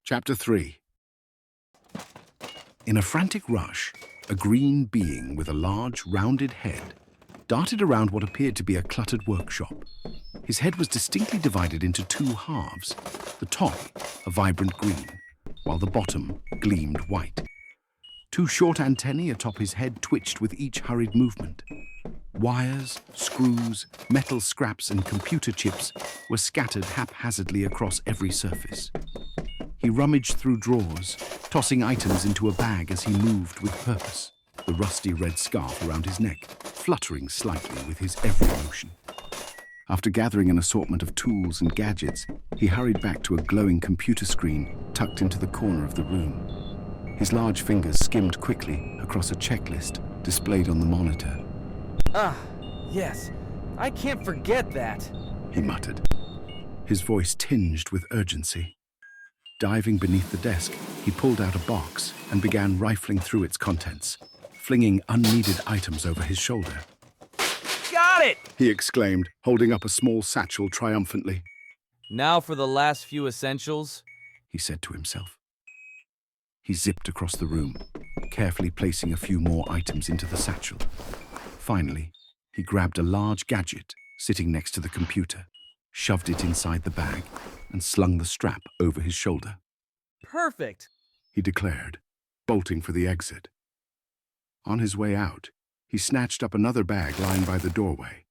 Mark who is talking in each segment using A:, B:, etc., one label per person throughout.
A: Chapter 3. In a frantic rush, a green being with a large, rounded head darted around what appeared to be a cluttered workshop. His head was distinctly divided into two halves, the top a vibrant green, while the bottom gleamed white. Two short antennae atop his head twitched with each hurried movement. Wires, screws, metal scraps, and computer chips were scattered haphazardly across every surface. He rummaged through drawers, tossing items into a bag as he moved with purpose, the rusty red scarf around his neck fluttering slightly with his every motion. After gathering an assortment of tools and gadgets, he hurried back to a glowing computer screen tucked into the corner of the room. His large fingers skimmed quickly across a checklist displayed on the monitor.
B: Ah, yes. I can't forget that,
A: he muttered, his voice tinged with urgency. Diving beneath the desk, he pulled out a box and began rifling through its contents, flinging unneeded items over his shoulder.
B: Got it!
A: He exclaimed, holding up a small satchel triumphantly.
B: Now for the last few essentials,
A: he said to himself. He zipped across the room, carefully placing a few more items into the satchel. Finally, he grabbed a large gadget sitting next to the computer, shoved it inside the bag, and slung the strap over his shoulder.
B: Perfect,
A: he declared, bolting for the exit. On his way out, he snatched up another bag lying by the doorway.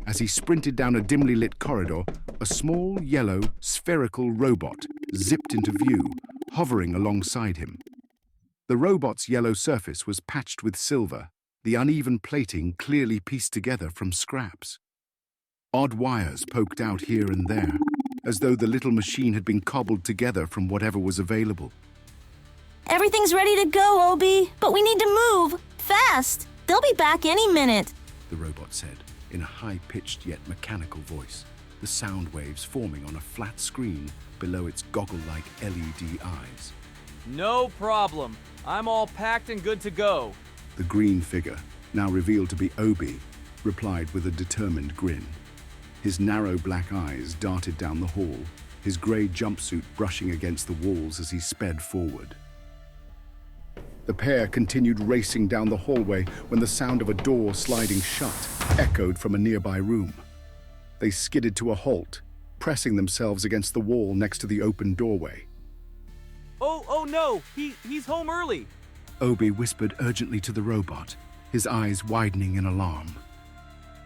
A: As he sprinted down a dimly lit corridor, a small, yellow, spherical robot zipped into view, hovering alongside him. The robot's yellow surface was patched with silver, the uneven plating clearly pieced together from scraps. Odd wires poked out here and there, as though the little machine had been cobbled together from whatever was available.
C: Everything's ready to go, Obi, but we need to move. Fast! They'll be back any minute,
A: the robot said, in a high-pitched yet mechanical voice, the sound waves forming on a flat screen below its goggle-like LED eyes.
B: No problem. I'm all packed and good to go.
A: The green figure, now revealed to be Obi, replied with a determined grin. His narrow black eyes darted down the hall, his grey jumpsuit brushing against the walls as he sped forward. The pair continued racing down the hallway when the sound of a door sliding shut echoed from a nearby room. They skidded to a halt, pressing themselves against the wall next to the open doorway.
B: Oh no, he's home early.
A: Obi whispered urgently to the robot, his eyes widening in alarm.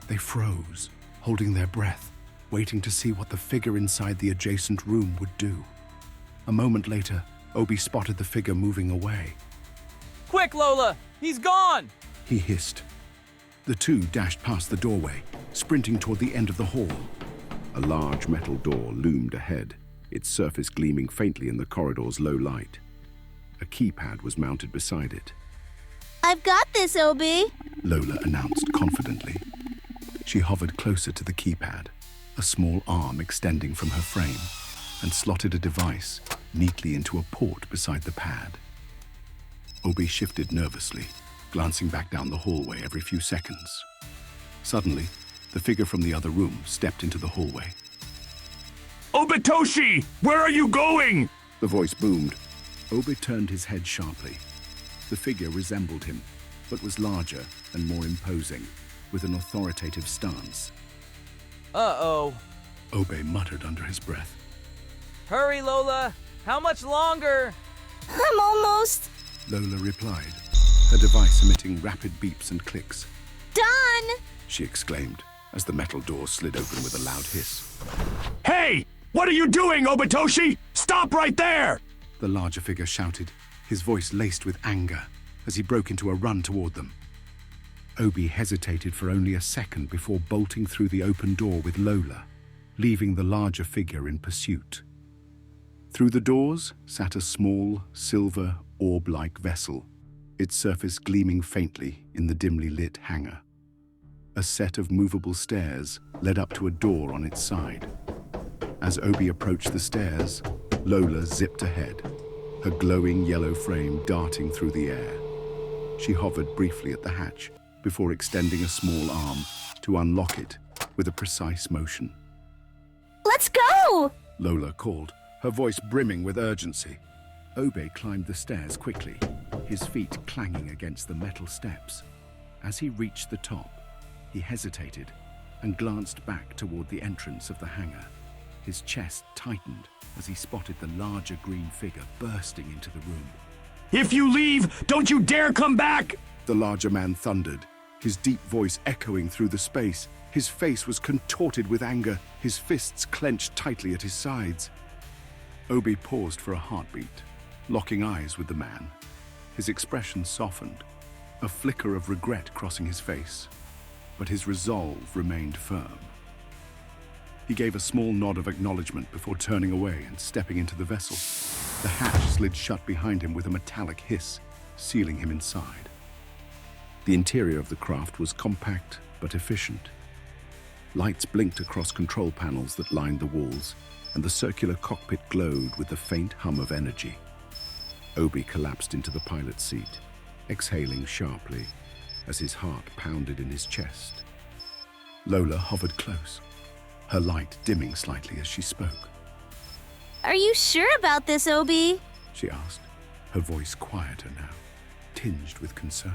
A: They froze, holding their breath, waiting to see what the figure inside the adjacent room would do. A moment later, Obi spotted the figure moving away.
B: Quick, Lola! He's gone!
A: He hissed. The two dashed past the doorway, sprinting toward the end of the hall. A large metal door loomed ahead, its surface gleaming faintly in the corridor's low light. A keypad was mounted beside it.
C: I've got this, Obi,
A: Lola announced confidently. She hovered closer to the keypad, a small arm extending from her frame, and slotted a device neatly into a port beside the pad. Obi shifted nervously, glancing back down the hallway every few seconds. Suddenly, the figure from the other room stepped into the hallway.
D: Obitoshi! Where are you going?
A: The voice boomed. Obi turned his head sharply. The figure resembled him, but was larger and more imposing, with an authoritative stance.
B: Uh-oh.
A: Obi muttered under his breath.
B: Hurry, Lola! How much longer?
C: I'm almost
A: Lola replied, her device emitting rapid beeps and clicks.
C: done!
A: She exclaimed as the metal door slid open with a loud hiss.
D: Hey! What are you doing, Obitoshi? Stop right there!
A: The larger figure shouted, his voice laced with anger, as he broke into a run toward them. Obi hesitated for only a second before bolting through the open door with Lola, leaving the larger figure in pursuit. Through the doors sat a small, silver, orb-like vessel, its surface gleaming faintly in the dimly lit hangar. A set of movable stairs led up to a door on its side. As Obi approached the stairs, Lola zipped ahead, her glowing yellow frame darting through the air. She hovered briefly at the hatch before extending a small arm to unlock it with a precise motion.
C: Let's go!
A: Lola called, her voice brimming with urgency. Obe climbed the stairs quickly, his feet clanging against the metal steps. As he reached the top, he hesitated and glanced back toward the entrance of the hangar. His chest tightened as he spotted the larger green figure bursting into the room.
D: If you leave, don't you dare come back!
A: The larger man thundered, his deep voice echoing through the space. His face was contorted with anger, his fists clenched tightly at his sides. Obi paused for a heartbeat, locking eyes with the man. His expression softened, a flicker of regret crossing his face, but his resolve remained firm. He gave a small nod of acknowledgement before turning away and stepping into the vessel. The hatch slid shut behind him with a metallic hiss, sealing him inside. The interior of the craft was compact but efficient. Lights blinked across control panels that lined the walls, and the circular cockpit glowed with the faint hum of energy. Obi collapsed into the pilot's seat, exhaling sharply as his heart pounded in his chest. Lola hovered close, her light dimming slightly as she spoke.
C: Are you sure about this, Obi?
A: She asked, her voice quieter now, tinged with concern.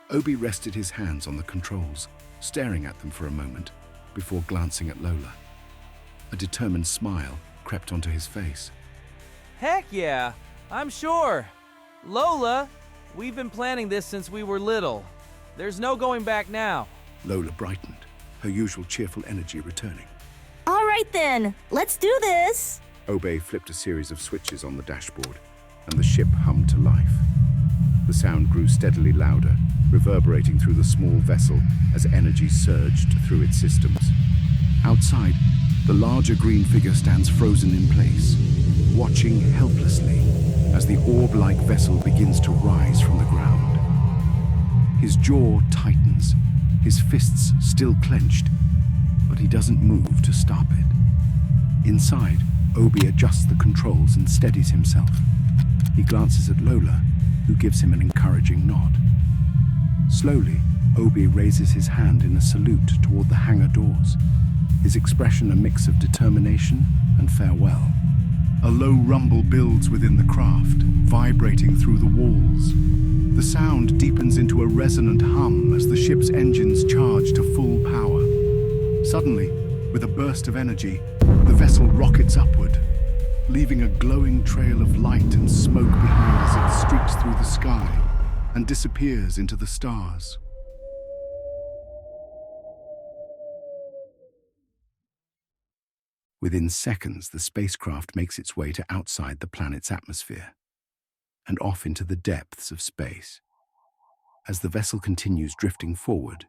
A: Obi rested his hands on the controls, staring at them for a moment before glancing at Lola. A determined smile crept onto his face.
B: Heck yeah, I'm sure. Lola, we've been planning this since we were little. There's no going back now.
A: Lola brightened, her usual cheerful energy returning.
C: All right then, let's do this.
A: Obe flipped a series of switches on the dashboard, and the ship hummed to life. The sound grew steadily louder, reverberating through the small vessel as energy surged through its systems. Outside, the larger green figure stands frozen in place, watching helplessly as the orb-like vessel begins to rise from the ground. His jaw tightens, his fists still clenched, but he doesn't move to stop it. Inside, Obi adjusts the controls and steadies himself. He glances at Lola, who gives him an encouraging nod. Slowly, Obi raises his hand in a salute toward the hangar doors, his expression a mix of determination and farewell. A low rumble builds within the craft, vibrating through the walls. The sound deepens into a resonant hum as the ship's engines charge to full power. Suddenly, with a burst of energy, the vessel rockets upward, leaving a glowing trail of light and smoke behind as it streaks through the sky and disappears into the stars. Within seconds, the spacecraft makes its way to outside the planet's atmosphere and off into the depths of space. As the vessel continues drifting forward,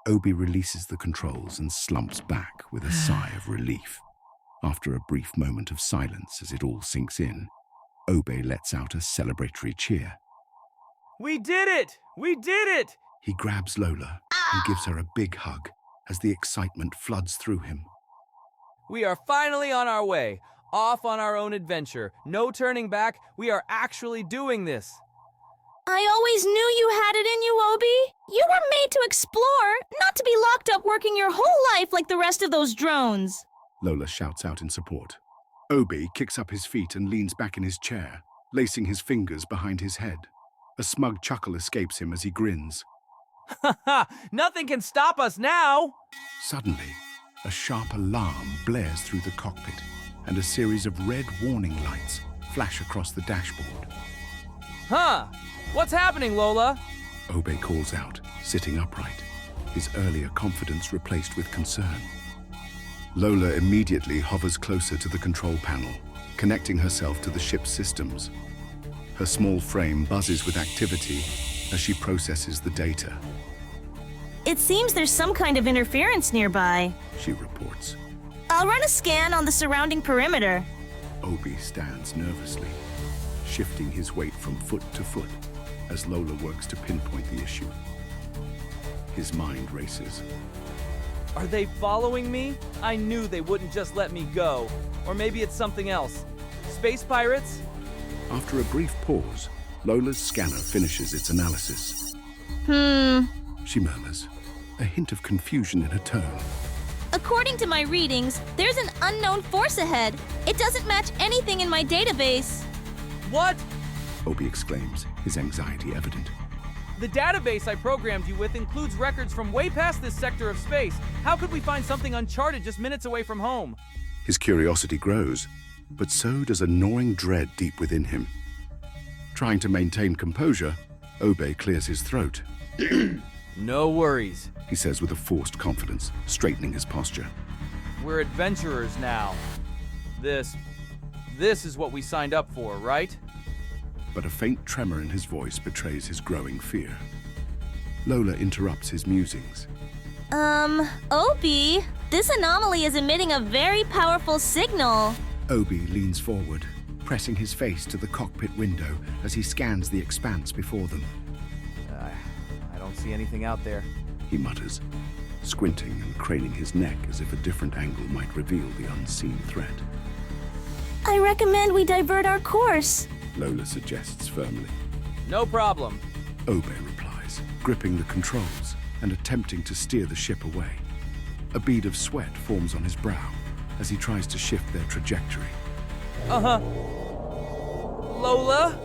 A: Obi releases the controls and slumps back with a sigh of relief. After a brief moment of silence as it all sinks in, Obi lets out a celebratory cheer.
B: We did it! We did it!
A: He grabs Lola and gives her a big hug as the excitement floods through him.
B: We are finally on our way, off on our own adventure. No turning back. We are actually doing this.
C: I always knew you had it in you, Obi. You were made to explore, not to be locked up working your whole life like the rest of those drones.
A: Lola shouts out in support. Obi kicks up his feet and leans back in his chair, lacing his fingers behind his head. A smug chuckle escapes him as he grins.
B: Ha ha! Nothing can stop us now!
A: Suddenly, a sharp alarm blares through the cockpit, and a series of red warning lights flash across the dashboard.
B: Huh? What's happening, Lola?
A: Obi calls out, sitting upright, his earlier confidence replaced with concern. Lola immediately hovers closer to the control panel, connecting herself to the ship's systems. Her small frame buzzes with activity as she processes the data.
C: It seems there's some kind of interference nearby.
A: She reports.
C: I'll run a scan on the surrounding perimeter.
A: Obi stands nervously, shifting his weight from foot to foot as Lola works to pinpoint the issue. His mind races.
B: Are they following me? I knew they wouldn't just let me go. Or maybe it's something else. Space pirates?
A: After a brief pause, Lola's scanner finishes its analysis.
C: Hmm.
A: She murmurs, a hint of confusion in her tone.
C: According to my readings, there's an unknown force ahead. It doesn't match anything in my database.
B: What?
A: Obi exclaims, his anxiety evident.
B: The database I programmed you with includes records from way past this sector of space. How could we find something uncharted just minutes away from home?
A: His curiosity grows, but so does a gnawing dread deep within him. Trying to maintain composure, Obi clears his throat.
B: No worries.
A: He says with a forced confidence, straightening his posture.
B: We're adventurers now. This is what we signed up for, right?
A: But a faint tremor in his voice betrays his growing fear. Lola interrupts his musings.
C: Obi, this anomaly is emitting a very powerful signal.
A: Obi leans forward, pressing his face to the cockpit window as he scans the expanse before them.
B: I don't see anything out there.
A: He mutters, squinting and craning his neck as if a different angle might reveal the unseen threat.
C: I recommend we divert our course.
A: Lola suggests firmly.
B: No problem.
A: Obi replies, gripping the controls and attempting to steer the ship away. A bead of sweat forms on his brow as he tries to shift their trajectory.
B: Uh-huh. Lola?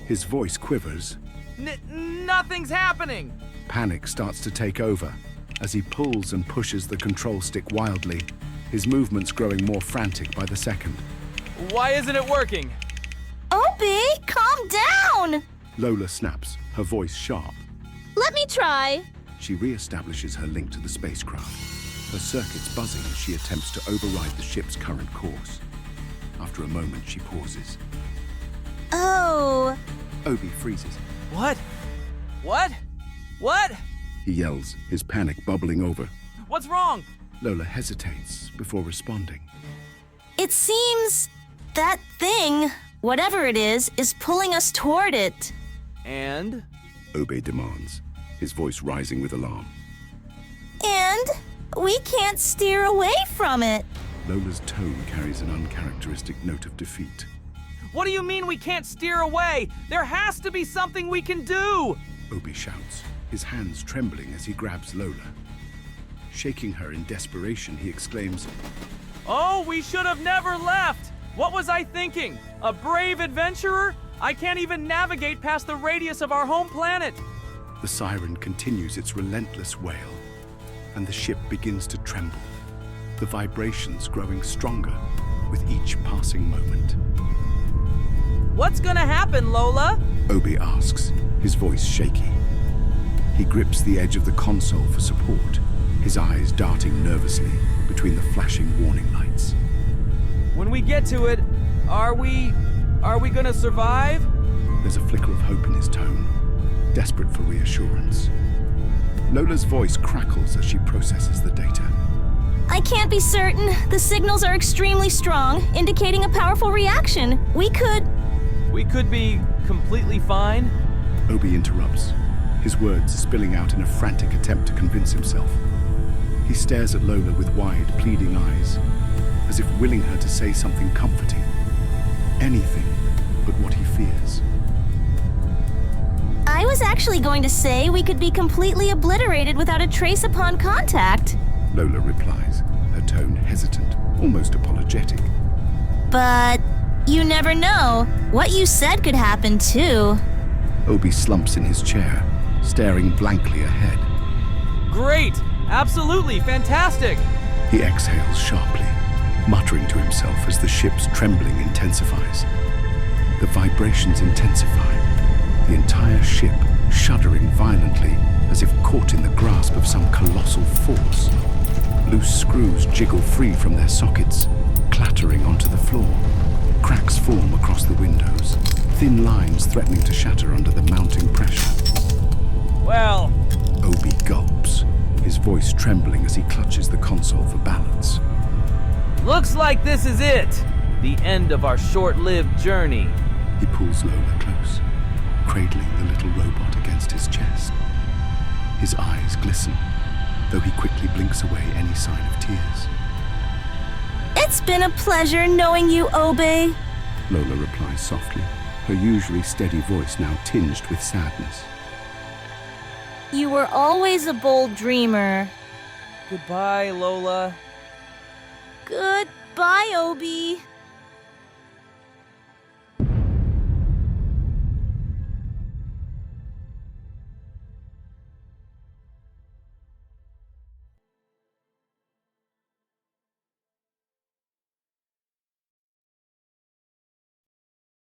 A: His voice quivers.
B: Nothing's happening!
A: Panic starts to take over as he pulls and pushes the control stick wildly, his movements growing more frantic by the second.
B: Why isn't it working?
C: Obi, calm down!
A: Lola snaps, her voice sharp.
C: Let me try.
A: She re-establishes her link to the spacecraft, her circuits buzzing as she attempts to override the ship's current course. After a moment, she pauses.
C: Oh.
A: Obi freezes.
B: What? What? What?
A: He yells, his panic bubbling over.
B: What's wrong?
A: Lola hesitates before responding.
C: It seems that thing, whatever it is pulling us toward it.
B: And?
A: Obi demands, his voice rising with alarm.
C: And we can't steer away from it.
A: Lola's tone carries an uncharacteristic note of defeat.
B: What do you mean we can't steer away? There has to be something we can do!
A: Obi shouts, his hands trembling as he grabs Lola. Shaking her in desperation, he exclaims,
B: Oh, we should have never left! What was I thinking? A brave adventurer? I can't even navigate past the radius of our home planet!
A: The siren continues its relentless wail, and the ship begins to tremble, the vibrations growing stronger with each passing moment.
B: What's gonna happen, Lola?
A: Obi asks, his voice shaky. He grips the edge of the console for support, his eyes darting nervously between the flashing warning lights.
B: When we get to it, are we gonna survive?
A: There's a flicker of hope in his tone, desperate for reassurance. Lola's voice crackles as she processes the data.
C: I can't be certain. The signals are extremely strong, indicating a powerful reaction. We could be
B: completely fine?
A: Obi interrupts, his words spilling out in a frantic attempt to convince himself. He stares at Lola with wide, pleading eyes, as if willing her to say something comforting. Anything but what he fears.
C: I was actually going to say we could be completely obliterated without a trace upon contact.
A: Lola replies, her tone hesitant, almost apologetic.
C: But you never know. What you said could happen too.
A: Obi slumps in his chair, staring blankly ahead.
B: Great! Absolutely fantastic!
A: He exhales sharply, muttering to himself as the ship's trembling intensifies. The vibrations intensify, the entire ship shuddering violently as if caught in the grasp of some colossal force. Loose screws jiggle free from their sockets, clattering onto the floor. Cracks form across the windows, thin lines threatening to shatter under the mounting pressure.
B: Well...
A: Obi gulps, his voice trembling as he clutches the console for balance.
B: Looks like this is it! The end of our short-lived journey.
A: He pulls Lola close, cradling the little robot against his chest. His eyes glisten, though he quickly blinks away any sign of tears.
C: It's been a pleasure knowing you, Obi.
A: Lola replies softly, her usually steady voice now tinged with sadness.
C: You were always a bold dreamer.
B: Goodbye, Lola.
C: Goodbye, Obi.